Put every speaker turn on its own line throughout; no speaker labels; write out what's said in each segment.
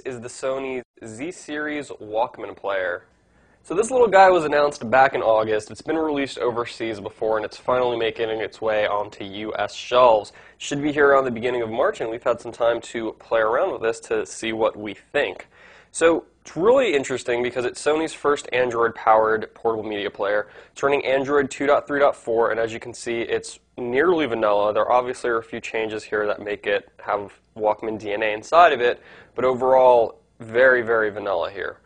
is the Sony Z series Walkman Player. So this little guy was announced back in August. It's been released overseas before, and it's finally making its way onto US shelves. Should be here around the beginning of March, and we've had some time to play around with this to see what we think. So it's really interesting because it's Sony's first Android-powered portable media player. It's running Android 2.3.4, and as you can see, it's nearly vanilla. There obviously are a few changes here that make it have Walkman DNA inside of it, but overall, very, very vanilla here.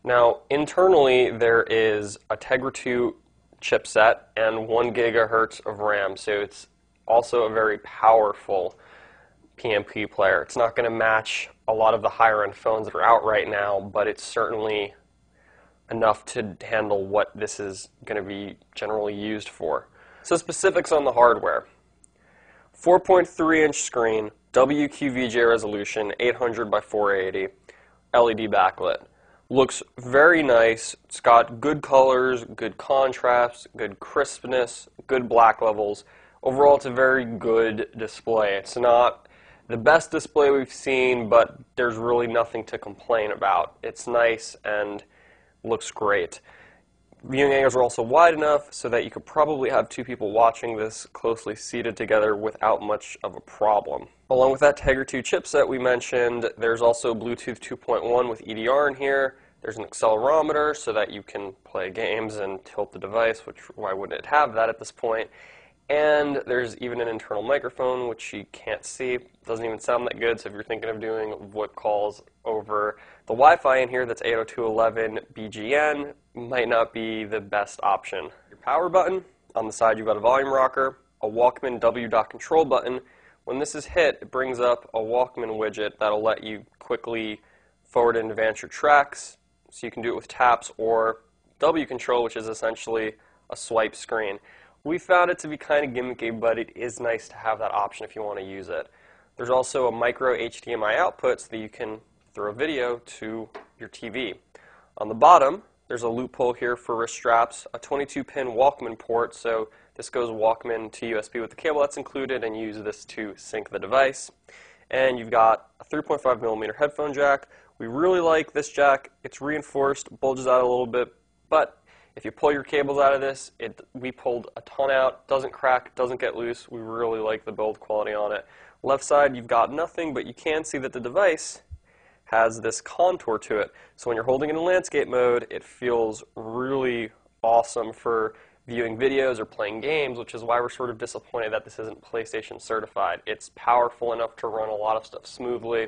Now, internally, there is a Tegra 2 chipset and 1 gigahertz of RAM, so it's also a very powerful PMP player. It's not going to match a lot of the higher-end phones that are out right now, but it's certainly enough to handle what this is going to be generally used for. So specifics on the hardware. 4.3-inch screen, WQVGA resolution, 800 by 480, LED backlit. Looks very nice. It's got good colors, good contrast, good crispness, good black levels. Overall, it's a very good display. It's not the best display we've seen, but there's really nothing to complain about. It's nice and looks great. Viewing angles are also wide enough so that you could probably have two people watching this closely seated together without much of a problem. Along with that Tegra 2 chipset we mentioned, there's also Bluetooth 2.1 with EDR in here. There's an accelerometer so that you can play games and tilt the device, which why wouldn't it have that at this point? And there's even an internal microphone, which you can't see. It doesn't even sound that good, so if you're thinking of doing VoIP calls over the Wi-Fi in here that's 802.11bgn, might not be the best option. Your power button, on the side you've got a volume rocker, a Walkman W.control button. When this is hit, it brings up a Walkman widget that'll let you quickly forward and advance your tracks, so you can do it with taps or W control, which is essentially a swipe screen. We found it to be kind of gimmicky, but it is nice to have that option if you want to use it. There's also a micro HDMI output so that you can throw video to your TV. On the bottom, there's a loophole here for wrist straps, a 22-pin Walkman port, so this goes Walkman to USB with the cable that's included, and use this to sync the device. And you've got a 3.5mm headphone jack. We really like this jack. It's reinforced, bulges out a little bit, but if you pull your cables out of this, we pulled a ton out, doesn't crack, doesn't get loose. We really like the build quality on it. Left side, you've got nothing, but you can see that the device has this contour to it. So when you're holding it in landscape mode, it feels really awesome for viewing videos or playing games, which is why we're sort of disappointed that this isn't PlayStation certified. It's powerful enough to run a lot of stuff smoothly,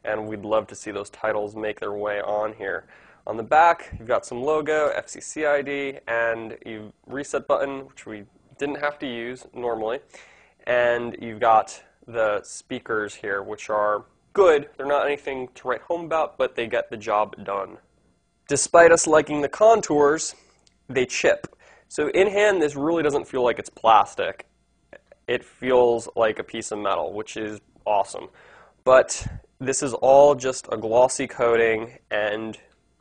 and we'd love to see those titles make their way on here. On the back, you've got some logo, FCC ID, and a reset button, which we didn't have to use normally. And you've got the speakers here, which are good. They're not anything to write home about, but they get the job done. Despite us liking the contours, they chip. So in hand, this really doesn't feel like it's plastic. It feels like a piece of metal, which is awesome. But this is all just a glossy coating, and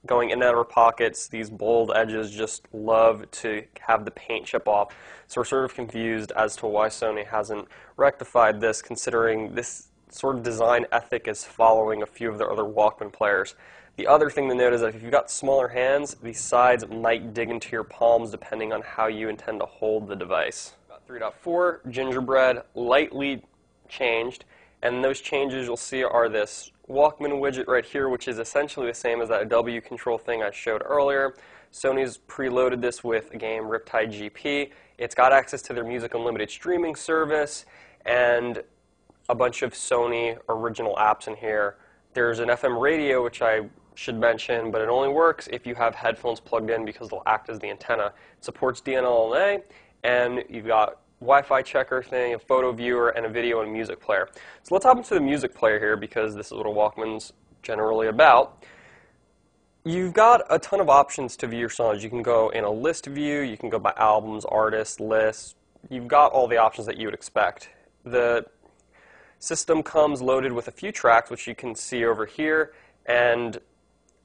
going in and out of our pockets, these bold edges just love to have the paint chip off. So we're sort of confused as to why Sony hasn't rectified this, considering this sort of design ethic is following a few of their other Walkman players. The other thing to note is that if you've got smaller hands, these sides might dig into your palms depending on how you intend to hold the device. 3.4, gingerbread, lightly changed, and those changes you'll see are this Walkman widget right here, which is essentially the same as that W control thing I showed earlier. Sony's preloaded this with a game, Riptide GP. It's got access to their Music Unlimited streaming service and a bunch of Sony original apps in here. There's an FM radio, which I should mention, but it only works if you have headphones plugged in because they'll act as the antenna. It supports DNLNA, and you've got Wi-Fi checker thing, a photo viewer, and a video and music player. So let's hop into the music player here because this is what a Walkman's generally about. You've got a ton of options to view your songs. You can go in a list view, you can go by albums, artists, lists. You've got all the options that you would expect. The system comes loaded with a few tracks, which you can see over here, and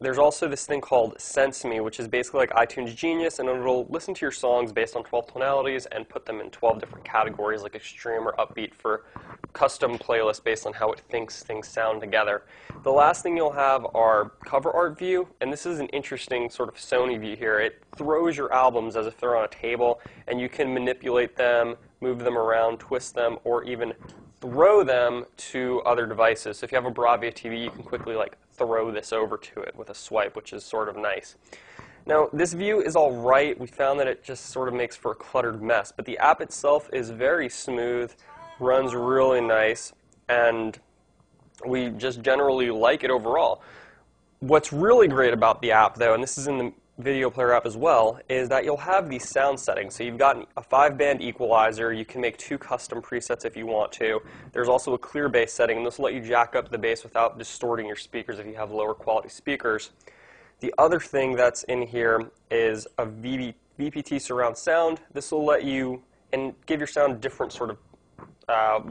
there's also this thing called Sense Me, which is basically like iTunes Genius, and it'll listen to your songs based on 12 tonalities and put them in 12 different categories, like extreme or upbeat, for custom playlists based on how it thinks things sound together. The last thing you'll have are cover art view, and this is an interesting sort of Sony view here. It throws your albums as if they're on a table, and you can manipulate them, move them around, twist them, or even throw them to other devices. So if you have a Bravia TV, you can quickly like throw this over to it with a swipe, which is sort of nice. Now, this view is all right. We found that it just sort of makes for a cluttered mess, but the app itself is very smooth, runs really nice, and we just generally like it overall. What's really great about the app, though, and this is in the video player app as well, is that you'll have these sound settings. So you've got a 5-band equalizer. You can make 2 custom presets if you want to. There's also a clear bass setting, and this will let you jack up the bass without distorting your speakers if you have lower quality speakers. The other thing that's in here is a VPT surround sound. This will let you and give your sound different sort of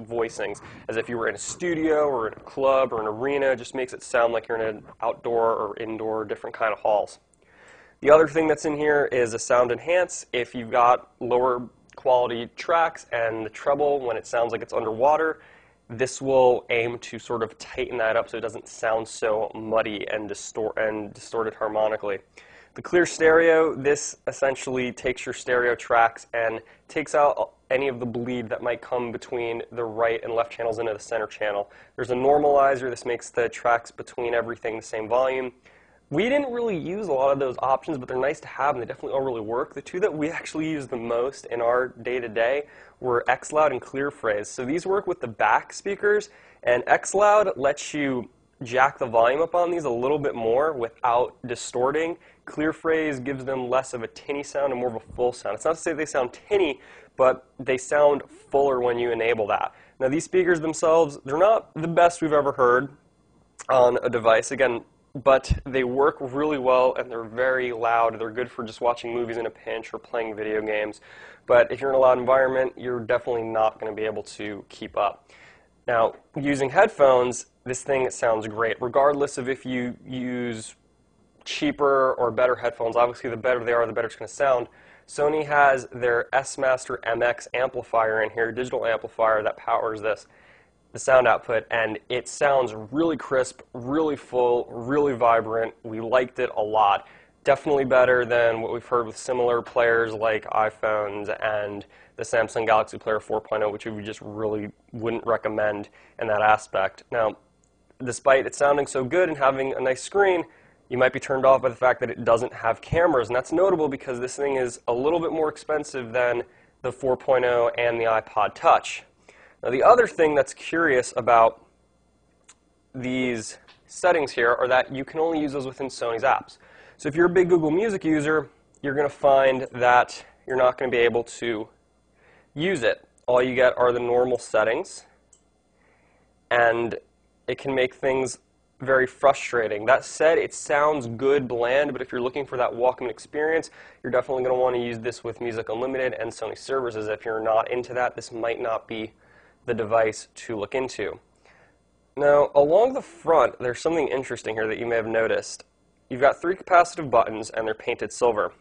voicings, as if you were in a studio or in a club or an arena. It just makes it sound like you're in an outdoor or indoor, different kind of halls. The other thing that's in here is a sound enhance. If you've got lower quality tracks and the treble when it sounds like it's underwater, this will aim to sort of tighten that up so it doesn't sound so muddy and distorted harmonically. The clear stereo, this essentially takes your stereo tracks and takes out any of the bleed that might come between the right and left channels into the center channel. There's a normalizer. This makes the tracks between everything the same volume. We didn't really use a lot of those options, but they're nice to have, and they definitely all really work. The 2 that we actually use the most in our day-to-day were XLoud and ClearPhrase. So these work with the back speakers, and XLoud lets you jack the volume up on these a little bit more without distorting. ClearPhrase gives them less of a tinny sound and more of a full sound. It's not to say they sound tinny, but they sound fuller when you enable that. Now, these speakers themselves, they're not the best we've ever heard on a device. Again, but they work really well, and they're very loud. They're good for just watching movies in a pinch or playing video games. But if you're in a loud environment, you're definitely not going to be able to keep up. Now, using headphones, this thing sounds great, regardless of if you use cheaper or better headphones. Obviously, the better they are, the better it's going to sound. Sony has their S-Master MX amplifier in here, digital amplifier that powers this. The sound output, and it sounds really crisp, really full, really vibrant. We liked it a lot. Definitely better than what we've heard with similar players like iPhones and the Samsung Galaxy Player 4.0, which we just really wouldn't recommend in that aspect. Now, despite it sounding so good and having a nice screen, you might be turned off by the fact that it doesn't have cameras, and that's notable because this thing is a little bit more expensive than the 4.0 and the iPod Touch. Now, the other thing that's curious about these settings here are that you can only use those within Sony's apps. So if you're a big Google Music user, you're going to find that you're not going to be able to use it. All you get are the normal settings, and it can make things very frustrating. That said, it sounds good, bland, but if you're looking for that Walkman experience, you're definitely going to want to use this with Music Unlimited and Sony services. If you're not into that, this might not be the device to look into. Now, along the front, there's something interesting here that you may have noticed. You've got 3 capacitive buttons, and they're painted silver.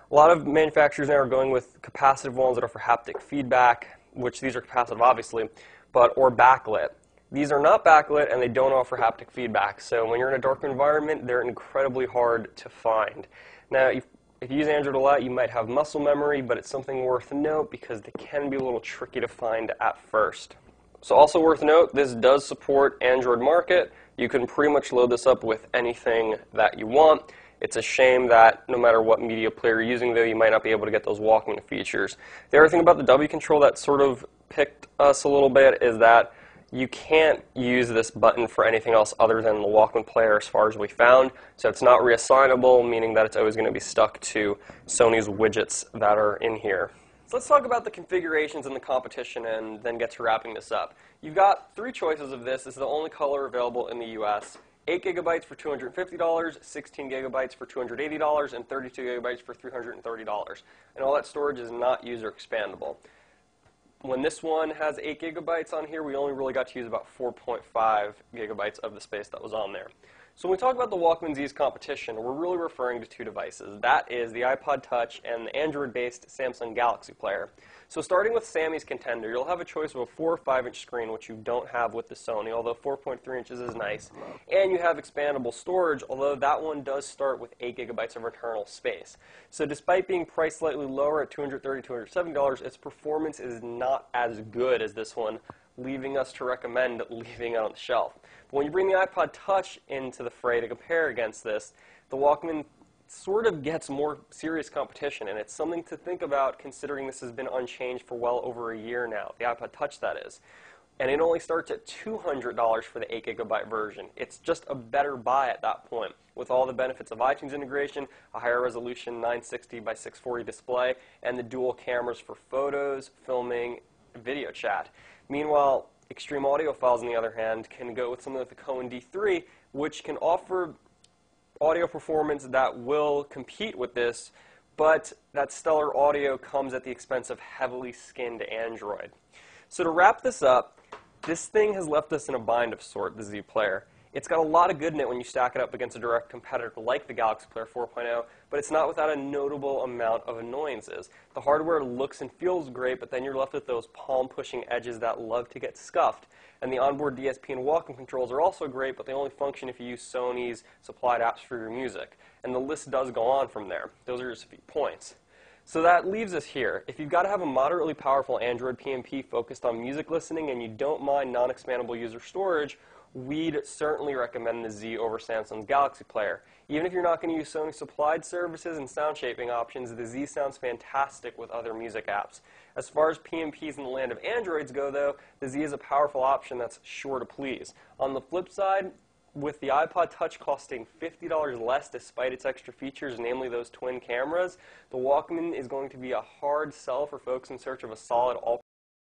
A lot of manufacturers now are going with capacitive ones that are for haptic feedback, which these are capacitive, obviously, or backlit. These are not backlit, and they don't offer haptic feedback, so when you're in a dark environment, they're incredibly hard to find. Now, if you use Android a lot, you might have muscle memory, but it's something worth note because they can be a little tricky to find at first. So also worth note, this does support Android Market. You can pretty much load this up with anything that you want. It's a shame that no matter what media player you're using, though, you might not be able to get those Walkman features. The other thing about the W control that sort of picked us a little bit is that you can't use this button for anything else other than the Walkman Player as far as we found. So it's not reassignable, meaning that it's always going to be stuck to Sony's widgets that are in here. So let's talk about the configurations and the competition and then get to wrapping this up. You've got 3 choices of this. This is the only color available in the US. 8 gigabytes for $250, 16 gigabytes for $280, and 32 gigabytes for $330. And all that storage is not user expandable. When this one has 8 gigabytes on here, we only really got to use about 4.5 gigabytes of the space that was on there. So when we talk about the Walkman Z's competition, we're really referring to two devices. That is the iPod Touch and the Android-based Samsung Galaxy Player. So starting with Sammy's contender, you'll have a choice of a 4 or 5-inch screen, which you don't have with the Sony, although 4.3 inches is nice. And you have expandable storage, although that one does start with 8 gigabytes of internal space. So despite being priced slightly lower at $230, $270, its performance is not as good as this one, leaving us to recommend leaving it on the shelf. But when you bring the iPod Touch into the fray to compare against this, the Walkman sort of gets more serious competition, and it's something to think about considering this has been unchanged for well over a year now, the iPod Touch that is. And it only starts at $200 for the 8 gigabyte version. It's just a better buy at that point, with all the benefits of iTunes integration, a higher resolution 960 by 640 display, and the dual cameras for photos, filming, and video chat. Meanwhile, extreme audiophiles, on the other hand, can go with something like the Cohen D3, which can offer audio performance that will compete with this, but that stellar audio comes at the expense of heavily skinned Android. So to wrap this up, this thing has left us in a bind of sort, the Z Player. It's got a lot of good in it when you stack it up against a direct competitor like the Galaxy Player 4.0, but it's not without a notable amount of annoyances. The hardware looks and feels great, but then you're left with those palm-pushing edges that love to get scuffed. And the onboard DSP and Walkman controls are also great, but they only function if you use Sony's supplied apps for your music. And the list does go on from there. Those are just a few points. So that leaves us here. If you've got to have a moderately powerful Android PMP focused on music listening and you don't mind non-expandable user storage, we'd certainly recommend the Z over Samsung's Galaxy Player. Even if you're not going to use Sony supplied services and sound shaping options, the Z sounds fantastic with other music apps. As far as PMPs in the land of Androids go, though, the Z is a powerful option that's sure to please. On the flip side, with the iPod Touch costing $50 less despite its extra features, namely those twin cameras, the Walkman is going to be a hard sell for folks in search of a solid all